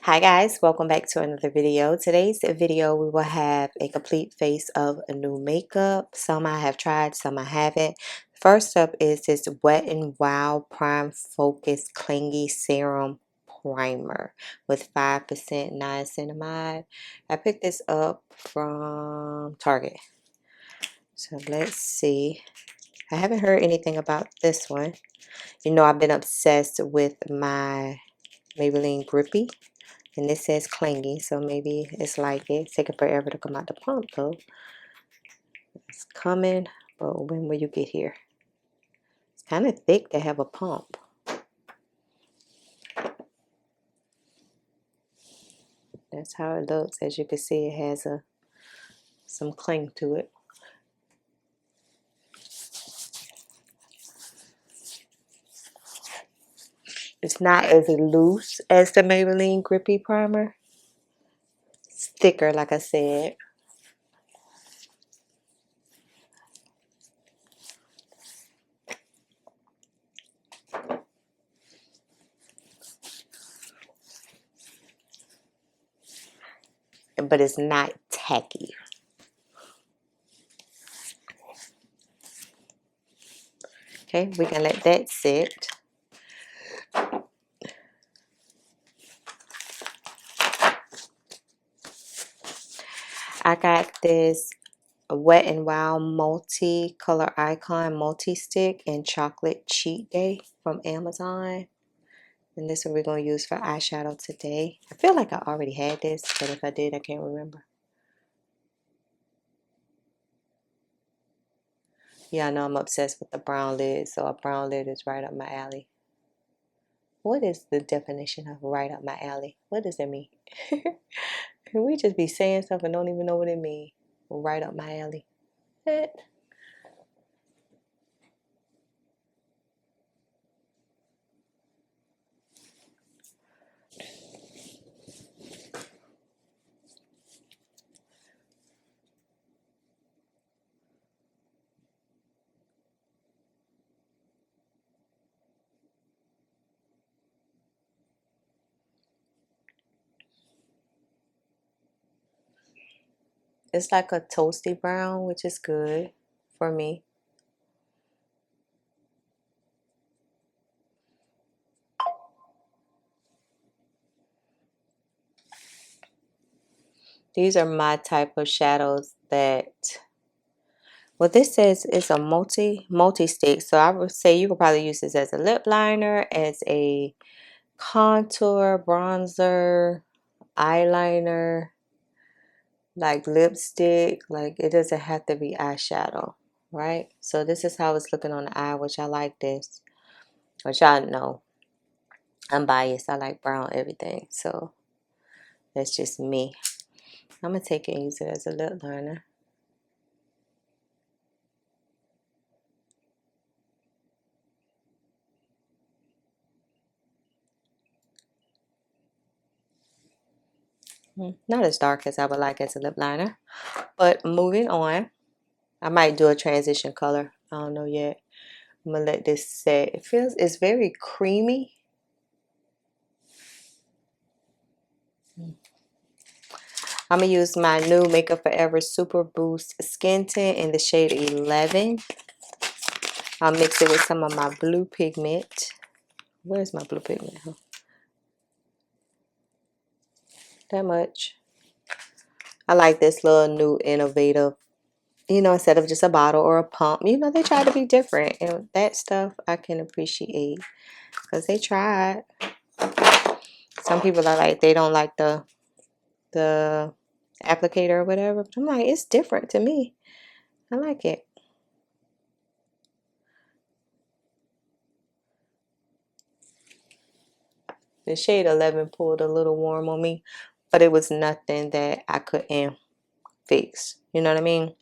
Hi guys, welcome back to another video. Today's video we will have a complete face of a new makeup. Some I have tried, some I haven't. First up is this Wet n Wild Prime Focus Clingy Serum Primer with 5% niacinamide. I picked this up from Target. So let's see. I haven't heard anything about this one. You know I've been obsessed with my Maybelline Grippy. And this says clingy, so maybe it's like it. It's taking forever to come out the pump though. It's coming, but when will you get here? It's kind of thick to have a pump. That's how it looks. As you can see, it has some cling to it. It's not as loose as the Maybelline Grippy Primer. It's thicker, like I said. But it's not tacky. Okay, we can let that sit. I got this Wet n Wild multi-color icon multi-stick in chocolate cheat day from Amazon. And this is what we're going to use for eyeshadow today. I feel like I already had this, but if I did, I can't remember. Yeah, I know I'm obsessed with the brown lid, so a brown lid is right up my alley. What is the definition of right up my alley? What does that mean? Can we just be saying stuff and don't even know what it means? Right up my alley. What? It's like a toasty brown, which is good for me. These are my type of shadows that, well, this says it's a multi-stick. So I would say you could probably use this as a lip liner, as a contour, bronzer, eyeliner, like lipstick. Like it doesn't have to be eyeshadow, right? So this is how it's looking on the eye, which I like this. Which I know I'm biased. I like brown everything. So that's just me. I'm going to take it and use it as a lip liner. Not as dark as I would like as a lip liner. But moving on. I might do a transition color. I don't know yet. I'm going to let this set. It's very creamy. I'm going to use my new Makeup Forever Super Boost Skin Tint in the shade 11. I'll mix it with some of my blue pigment. Where's my blue pigment? That much. I like this little new innovative, you know, instead of just a bottle or a pump. You know, they try to be different. And that stuff I can appreciate because they tried. Some people are like, they don't like the applicator or whatever. But I'm like, it's different to me. I like it. The shade 11 pulled a little warm on me, but it was nothing that I couldn't fix. You know what I mean?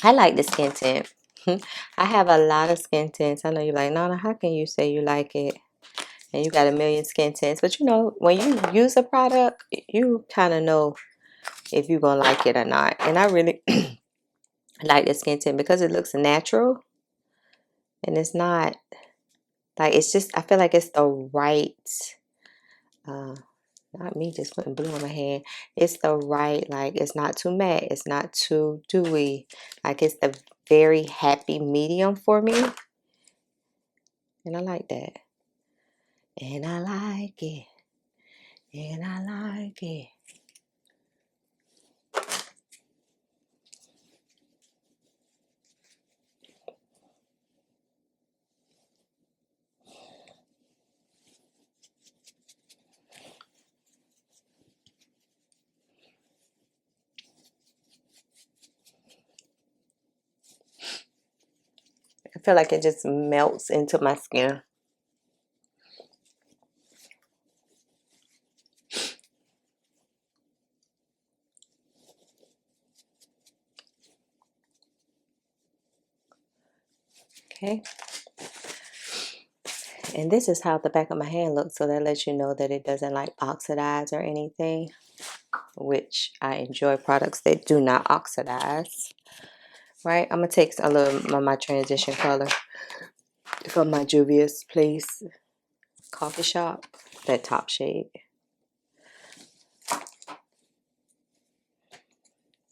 I like the skin tint. I have a lot of skin tints. I know you're like, Nana, how can you say you like it? And you got a million skin tints. But you know, when you use a product, you kind of know if you're going to like it or not. And I really like the skin tint because it looks natural. And it's not, like, it's just, I feel like it's the right, not me just putting blue on my hand. It's the right, like, it's not too matte. It's not too dewy. Like, it's the very happy medium for me. And I like that. And I like it. And I like it. I feel like it just melts into my skin. Okay. And this is how the back of my hand looks. So that lets you know that it doesn't like oxidize or anything. Which I enjoy products that do not oxidize. Right? I'm going to take a little of my transition color from my juvia'splace coffee shop. That top shade.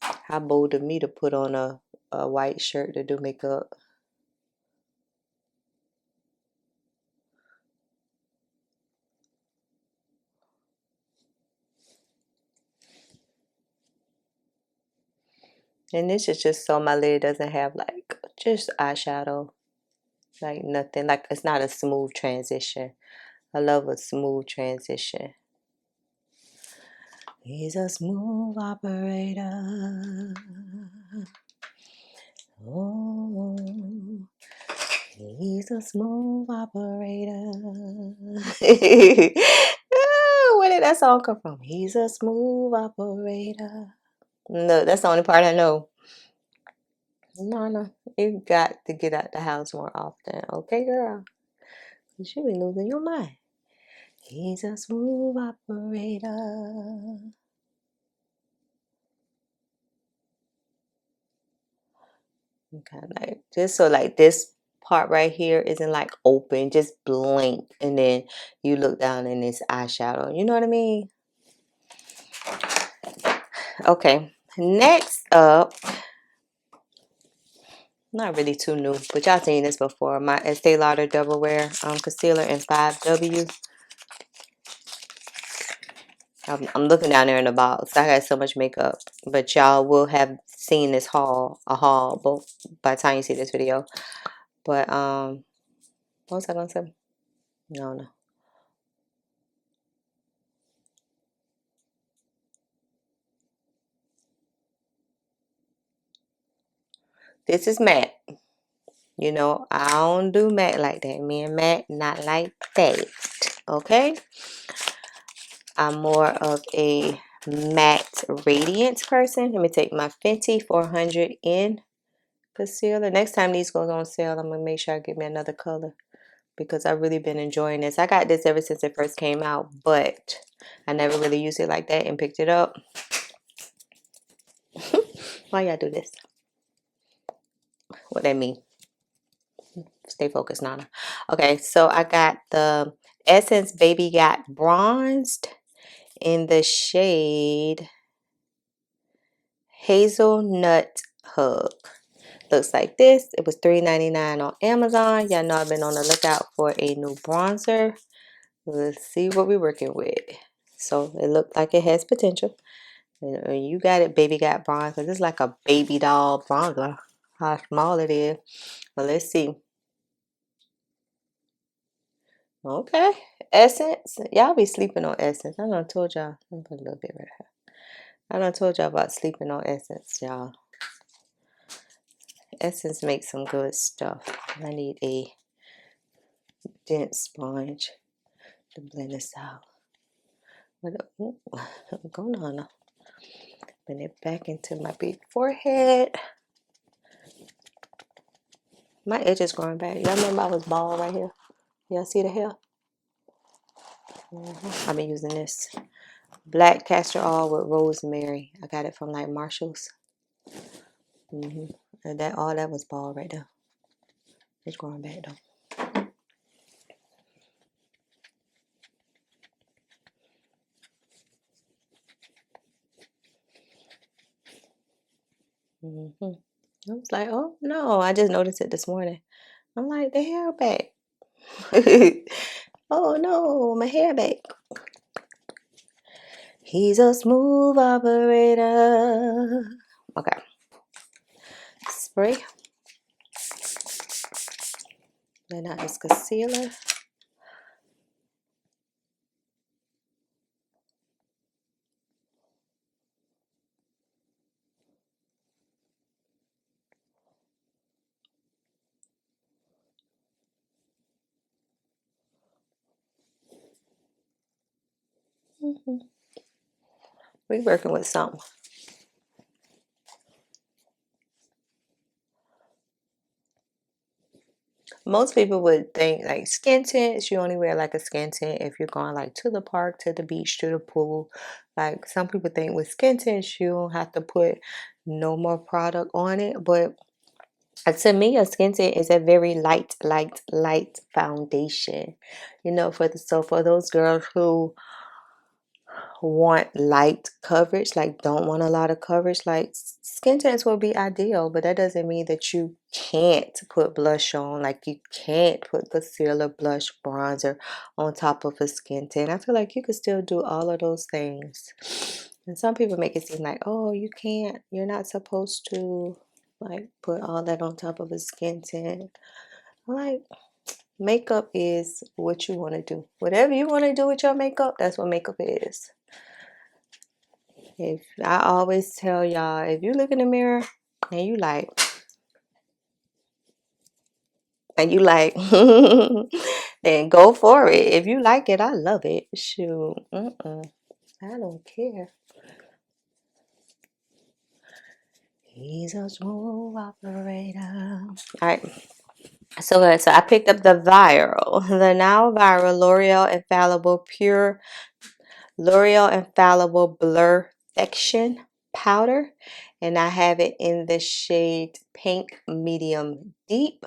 How bold of me to put on a white shirt to do makeup. And this is just so my lid doesn't have like just eyeshadow. Like nothing. Like it's not a smooth transition. I love a smooth transition. He's a smooth operator. Oh, he's a smooth operator. Where did that song come from? He's a smooth operator. No, that's the only part I know. No, you got to get out the house more often, okay, girl? You should be losing your mind. He's a smooth operator. Okay, like just so like this part right here isn't like open, just blank, and then you look down and it's eyeshadow. You know what I mean? Okay, next up, not really too new, but y'all seen this before. My Estee Lauder Double Wear concealer in 5W. I'm looking down there in the box. I got so much makeup, but y'all will have seen this haul, but by the time you see this video. But what was I gonna say? No. This is matte. You know, I don't do matte like that. Me and matte, not like that. Okay? I'm more of a matte radiance person. Let me take my Fenty 400 in concealer. Next time these goes on sale, I'm going to make sure I get me another color because I've really been enjoying this. I got this ever since it first came out, but I never really used it like that and picked it up. Why y'all do this? What that mean? Stay focused, Nana. Okay, so I got the Essence Baby Got Bronzed in the shade Hazelnut Hug. Looks like this. It was $3.99 on Amazon. Y'all know I've been on the lookout for a new bronzer. Let's see what we're working with. So it looked like it has potential. You got it, Baby Got Bronze. Because it's like a baby doll bronzer. How small it is. But let's see. Okay. Essence. Y'all be sleeping on Essence. I done told y'all. Let me put a little bit right here. I done told y'all about sleeping on Essence, y'all. Essence makes some good stuff. I need a dense sponge to blend this out. Go on. Blend it back into my big forehead. My edge is growing back. Y'all remember I was bald right here? Y'all see the hair? I've been using this black castor oil with rosemary. I got it from like Marshall's. And that all that was bald right there. It's growing back though. I was like, oh no, I just noticed it this morning. I'm like, the hair back. Oh no, my hair back. He's a smooth operator. Okay. Spray. Then out this concealer. We're working with something. Most people would think like skin tints, you only wear like a skin tint if you're going like to the park, to the beach, to the pool. Like some people think with skin tints, you don't have to put no more product on it. But to me, a skin tint is a very light foundation. You know, for those girls who want light coverage, like don't want a lot of coverage, like skin tints will be ideal, but that doesn't mean that you can't put blush on, like you can't put concealer, blush, bronzer on top of a skin tint. I feel like you could still do all of those things. And some people make it seem like, oh, you can't, you're not supposed to like put all that on top of a skin tint. Like, makeup is what you want to do. Whatever you want to do with your makeup, that's what makeup is. If I always tell y'all, if you look in the mirror and you like, then go for it. If you like it, I love it. Shoot, I don't care. He's a smooth operator. All right. So good. So I picked up the now viral L'Oreal Infallible Blur Section powder, and I have it in the shade Pink Medium Deep.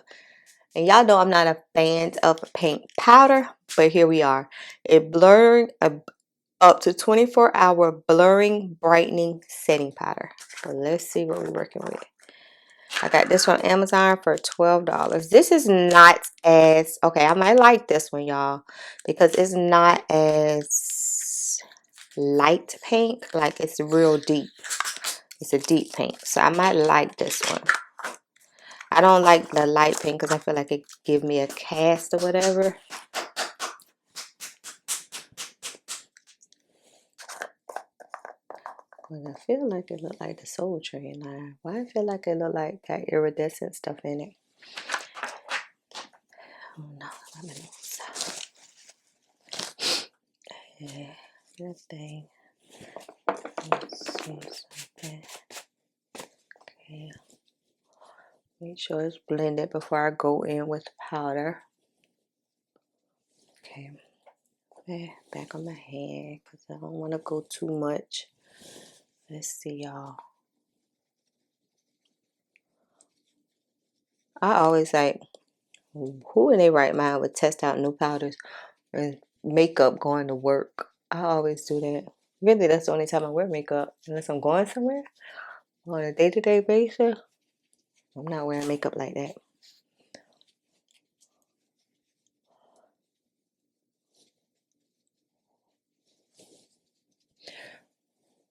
And y'all know I'm not a fan of pink powder, but here we are. It blurring up to 24-hour blurring brightening setting powder. So let's see what we're working with. I got this from Amazon for $12. This is not as, okay, I might like this one, y'all, because it's not as light pink. Like, it's real deep. It's a deep pink. So I might like this one. I don't like the light pink because I feel like it give me a cast or whatever. But I feel like it look like the Soul Train line. Why I feel like it look like that iridescent stuff in it? Oh no, let me move. Yeah, that thing. Let's see something. Okay. Make sure it's blended before I go in with powder. Okay. Back on my hand because I don't want to go too much. Let's see, y'all. I always like, who in their right mind would test out new powders and makeup going to work? I always do that. Really, that's the only time I wear makeup. Unless I'm going somewhere on a day-to-day basis, I'm not wearing makeup like that.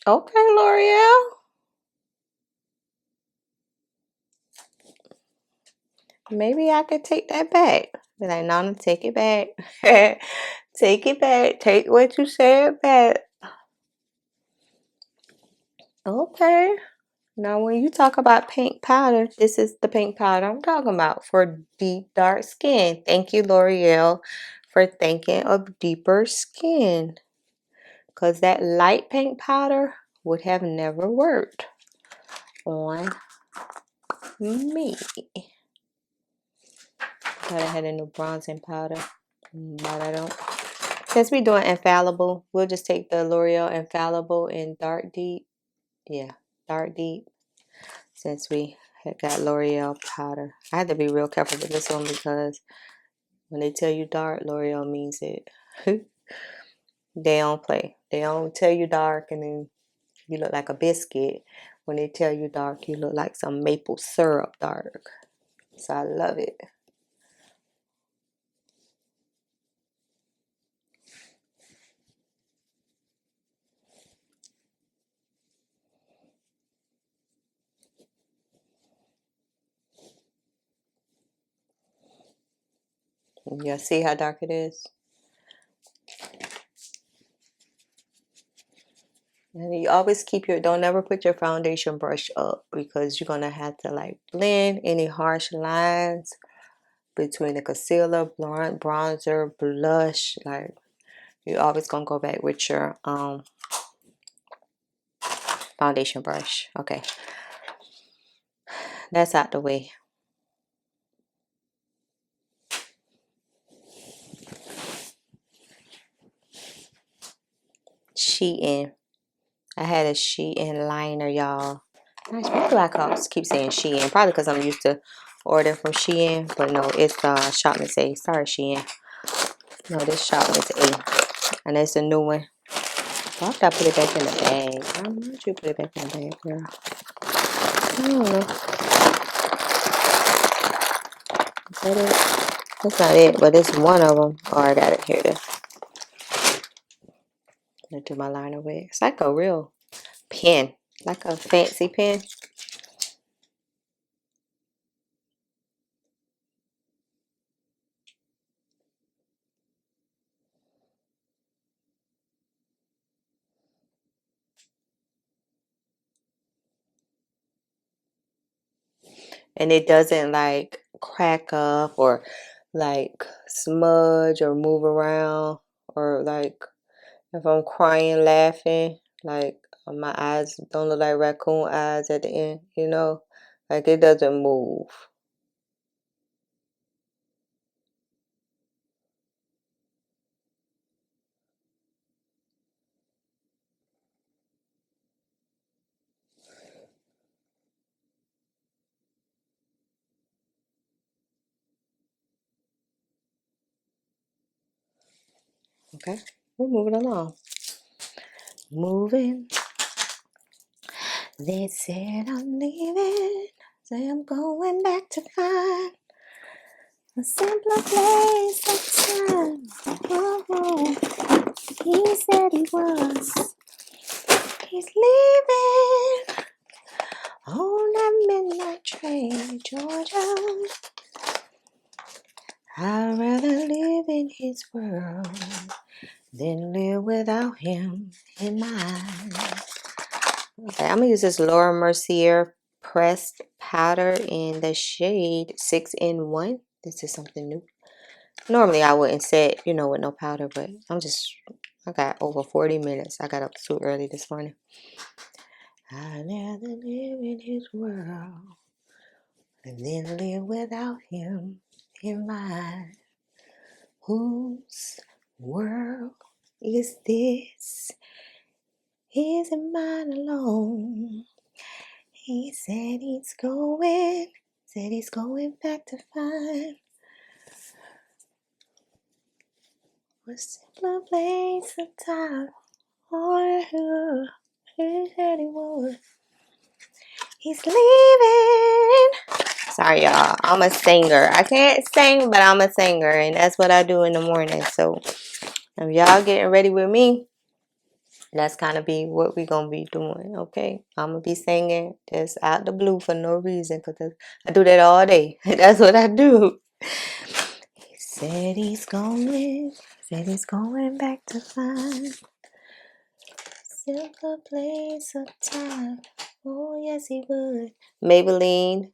Okay, L'Oreal. Maybe I could take that back. Be like, no, take it back. Take it back. Take what you said back. Okay. Now, when you talk about pink powder, this is the pink powder I'm talking about for deep, dark skin. Thank you, L'Oreal, for thinking of deeper skin. Because that light pink powder would have never worked on me. thought I had a new bronzing powder, but I don't. Since we're doing Infallible, we'll just take the L'Oreal Infallible in Dark Deep. Yeah, Dark Deep. Since we had got L'Oreal powder. I had to be real careful with this one because when they tell you dark, L'Oreal means it. They don't play. They don't tell you dark and then you look like a biscuit. When they tell you dark, you look like some maple syrup dark. So I love it. You see how dark it is? And you always keep your, don't ever put your foundation brush up because you're going to have to like blend any harsh lines between the concealer, bronzer, blush. Like you're always going to go back with your foundation brush. Okay. That's out the way. Shein. I had a Shein liner, y'all. Why do I keep saying Shein? Probably because I'm used to ordering from Shein. But no, it's Shop Miss A. Sorry, Shein. No, this Shop Miss A. And it's a new one. Why would I put it back in the bag? Why would you put it back in the bag, girl? I don't know. Is that it? That's not it, but it's one of them. Oh, I got it. Here it is. I'm going to do my liner with. It's like a real pen. Like a fancy pen. And it doesn't like crack up or like smudge or move around or like if I'm crying, laughing, like my eyes don't look like raccoon eyes at the end, you know, like it doesn't move. Okay, we're moving along. Moving. They said I'm leaving, say I'm going back to find a simpler place of time. Oh, he said he was. He's leaving on that midnight train to Georgia. I'd rather live in his world than live without him in mine. Okay, I'm gonna use this Laura Mercier pressed powder in the shade 6 in 1. This is something new. Normally I wouldn't set, you know, with no powder, but I got over 40 minutes. I got up too early this morning. I'd rather live in his world than live without him in mine. Whose world is this? Isn't mine alone? He said he's going back to find a simpler place of time. Oh, he said he would. He's leaving. Sorry, y'all. I'm a singer. I can't sing, but I'm a singer, and that's what I do in the morning. So, if y'all getting ready with me, that's kind of be what we're going to be doing, okay? I'm going to be singing just out the blue for no reason because I do that all day. That's what I do. He said he's going back to find simpler place of time. Oh, yes, he would. Maybelline,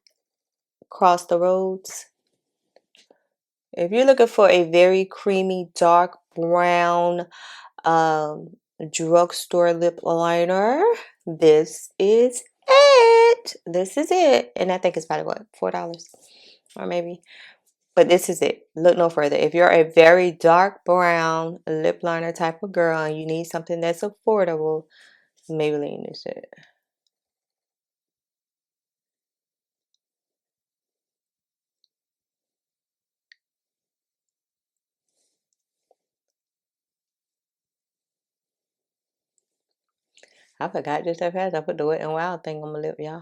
Cross the Roads. If you're looking for a very creamy, dark brown drugstore lip liner, this is it. This is it. And I think it's about what, $4 or maybe But this is it. Look no further. If you're a very dark brown lip liner type of girl and you need something that's affordable, Maybelline is it. I forgot just that fast. I put the Wet n Wild thing on my lip, y'all.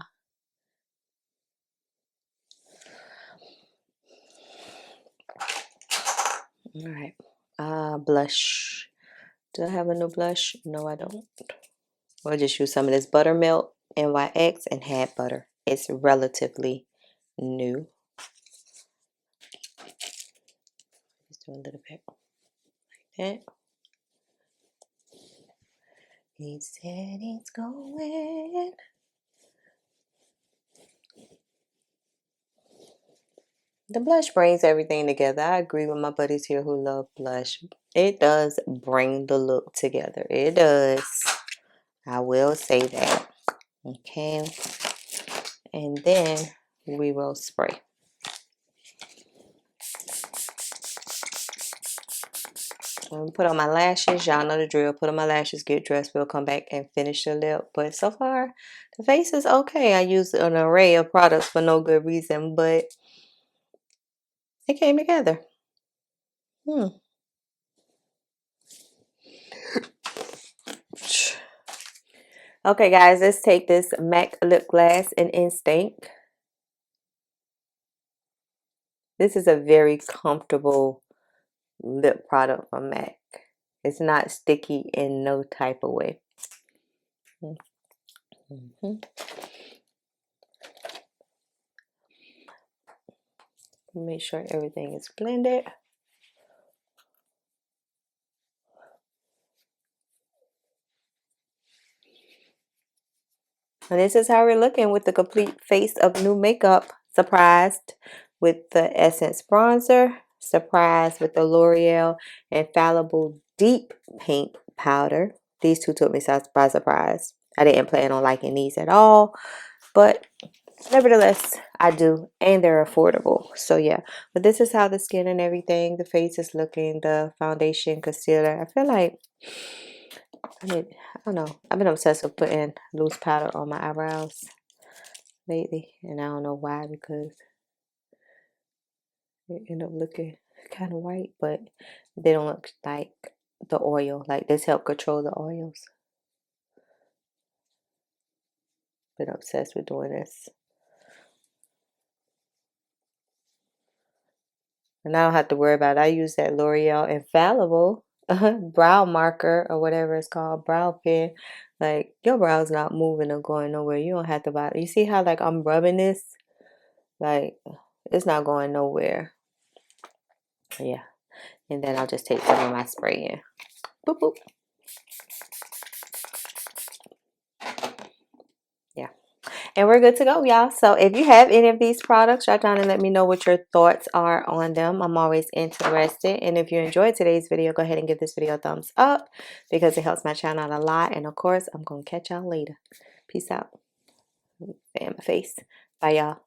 Alright. Blush. Do I have a new blush? No, I don't. I'll just use some of this Buttermilk NYX and Had Butter. It's relatively new. Just do a little bit like that. He said he's going. The blush brings everything together. I agree with my buddies here who love blush. It does bring the look together. It does. I will say that. Okay. And then we will spray. Put on my lashes. Y'all know the drill. Put on my lashes, get dressed. We'll come back and finish the lip. But so far, the face is okay. I used an array of products for no good reason, but it came together. Okay, guys, let's take this MAC lip glass in Instinct. This is a very comfortable lip product from MAC. It's not sticky in no type of way. Make sure everything is blended. And this is how we're looking with the complete face of new makeup. Surprised with the Essence bronzer. Surprised with the L'Oreal Infallible Deep Pink Powder. These two took me by surprise. I didn't plan on liking these at all, but nevertheless, I do, and they're affordable. So yeah, but this is how the skin and everything, the face is looking, the foundation, concealer. I feel like I don't know. I've been obsessed with putting loose powder on my eyebrows lately, and I don't know why, because it end up looking kind of white, but they don't look like the oil. Like this help control the oils. Been obsessed with doing this. And I don't have to worry about it. I use that L'Oreal Infallible brow marker or whatever it's called, brow pen. Like your brow's not moving or going nowhere. You don't have to buy it. You see how like I'm rubbing this? Like it's not going nowhere. Yeah. And then I'll just take some of my spray in. Boop boop. Yeah. And we're good to go, y'all. So if you have any of these products, write down and let me know what your thoughts are on them. I'm always interested. And if you enjoyed today's video, go ahead and give this video a thumbs up because it helps my channel out a lot. And of course, I'm going to catch y'all later. Peace out. Fan my face. Bye, y'all.